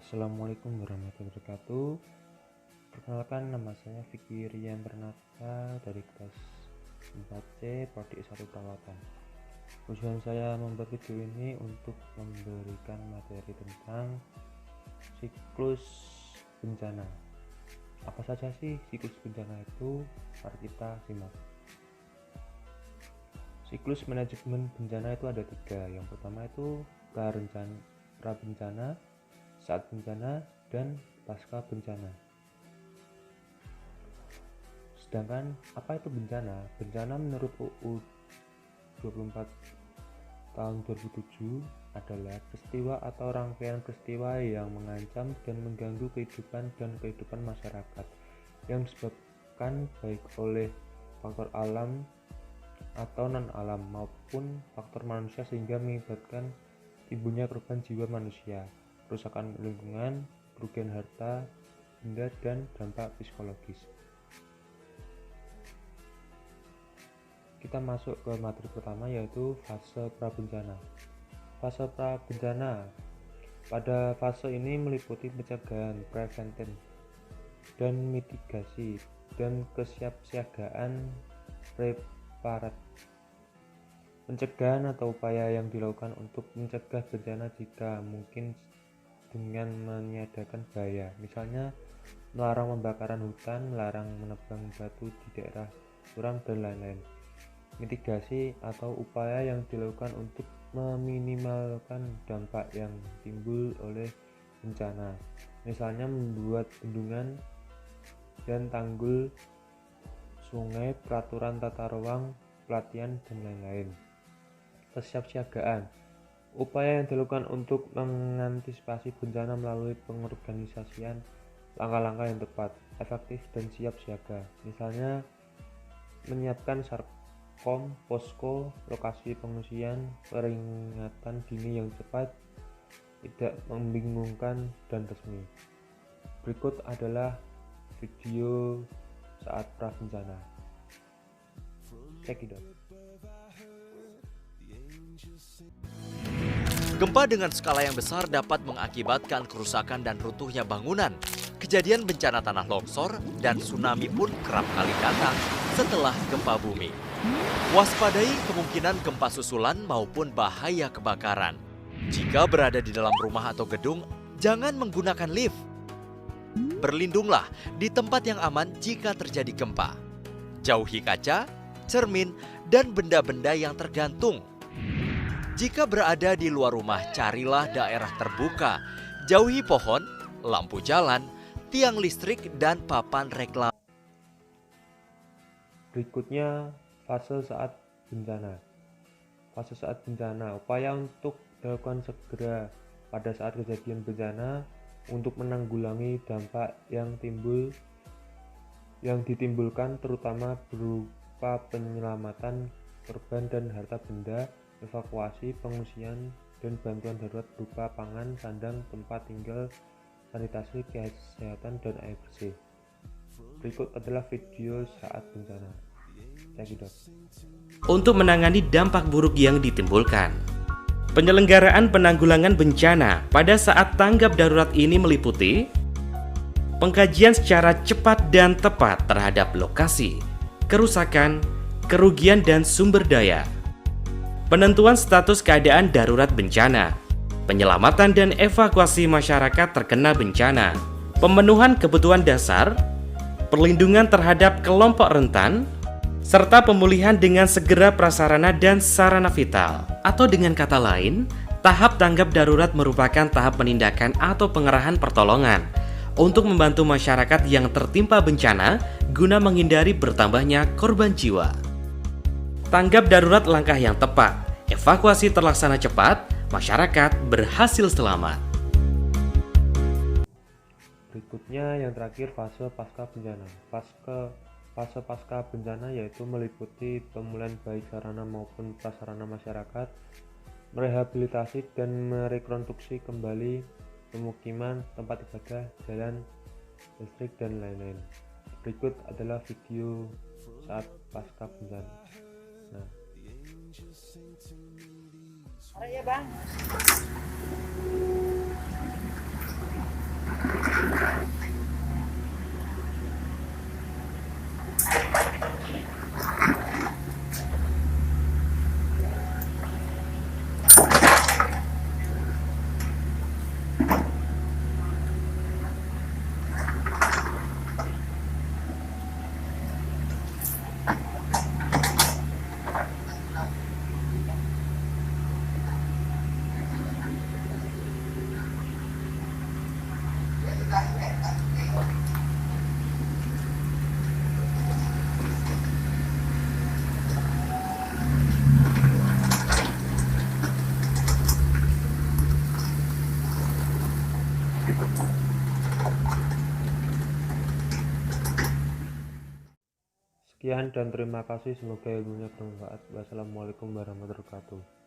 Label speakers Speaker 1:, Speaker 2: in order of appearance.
Speaker 1: Assalamualaikum warahmatullahi wabarakatuh. Perkenalkan, nama saya Vicky Rian Bernata dari kelas 4C Prodi S1 Perawatan. Tujuan saya membuat video ini untuk memberikan materi tentang siklus bencana. Apa saja sih siklus bencana itu? Mari kita simak. Siklus manajemen bencana itu ada 3. Yang pertama itu pra-bencana, saat bencana, dan pasca bencana. Sedangkan apa itu bencana? Bencana menurut UU 24 tahun 2007 adalah peristiwa atau rangkaian peristiwa yang mengancam dan mengganggu kehidupan masyarakat yang disebabkan baik oleh faktor alam atau non-alam maupun faktor manusia sehingga mengakibatkan timbulnya korban jiwa manusia, kerusakan lingkungan, kerugian harta, benda, dan dampak psikologis. Kita masuk ke materi pertama, yaitu fase prabencana. Fase prabencana, pada fase ini meliputi pencegahan, preventif, dan mitigasi, dan kesiapsiagaan preparat. Pencegahan atau upaya yang dilakukan untuk mencegah bencana jika mungkin dengan meniadakan bahaya, misalnya melarang pembakaran hutan, melarang menebang batu di daerah suram, dan lain-lain. Mitigasi atau upaya yang dilakukan untuk meminimalkan dampak yang timbul oleh bencana, misalnya membuat bendungan dan tanggul sungai, peraturan tata ruang, pelatihan, dan lain-lain. Kesiapsiagaan, upaya yang dilakukan untuk mengantisipasi bencana melalui pengorganisasian langkah-langkah yang tepat, efektif, dan siap siaga, misalnya menyiapkan sarkom, posko, lokasi pengungsian, peringatan dini yang cepat, tidak membingungkan, dan resmi. Berikut adalah video saat prabencana. Check it out.
Speaker 2: Gempa dengan skala yang besar dapat mengakibatkan kerusakan dan runtuhnya bangunan. Kejadian bencana tanah longsor dan tsunami pun kerap kali datang setelah gempa bumi. Waspadai kemungkinan gempa susulan maupun bahaya kebakaran. Jika berada di dalam rumah atau gedung, jangan menggunakan lift. Berlindunglah di tempat yang aman jika terjadi gempa. Jauhi kaca, cermin, dan benda-benda yang tergantung. Jika berada di luar rumah, carilah daerah terbuka. Jauhi pohon, lampu jalan, tiang listrik, dan papan reklame.
Speaker 1: Berikutnya, fase saat bencana. Fase saat bencana, upaya untuk dilakukan segera pada saat kejadian bencana untuk menanggulangi dampak yang ditimbulkan, terutama berupa penyelamatan korban dan harta benda, evakuasi, pengungsian, dan bantuan darurat berupa pangan, sandang, tempat tinggal, sanitasi, kesehatan, dan air bersih. Berikut adalah video saat bencana. Check it out.
Speaker 3: Untuk menangani dampak buruk yang ditimbulkan, penyelenggaraan penanggulangan bencana pada saat tanggap darurat ini meliputi pengkajian secara cepat dan tepat terhadap lokasi, kerusakan, kerugian, dan sumber daya, penentuan status keadaan darurat bencana, penyelamatan dan evakuasi masyarakat terkena bencana, pemenuhan kebutuhan dasar, perlindungan terhadap kelompok rentan, serta pemulihan dengan segera prasarana dan sarana vital. Atau dengan kata lain, tahap tanggap darurat merupakan tahap penindakan atau pengerahan pertolongan untuk membantu masyarakat yang tertimpa bencana guna menghindari bertambahnya korban jiwa. Tanggap darurat langkah yang tepat, evakuasi terlaksana cepat, masyarakat berhasil selamat.
Speaker 1: Berikutnya yang terakhir, fase pasca bencana. Fase pasca bencana yaitu meliputi pemulihan baik sarana maupun prasarana masyarakat, merehabilitasi dan merekonstruksi kembali pemukiman, tempat ibadah, jalan, listrik, dan lain-lain. Berikut adalah video saat pasca bencana. Nah,
Speaker 4: ya bang.
Speaker 1: Sekian dan terima kasih, semoga ilmunya bermanfaat. Wassalamualaikum warahmatullahi wabarakatuh.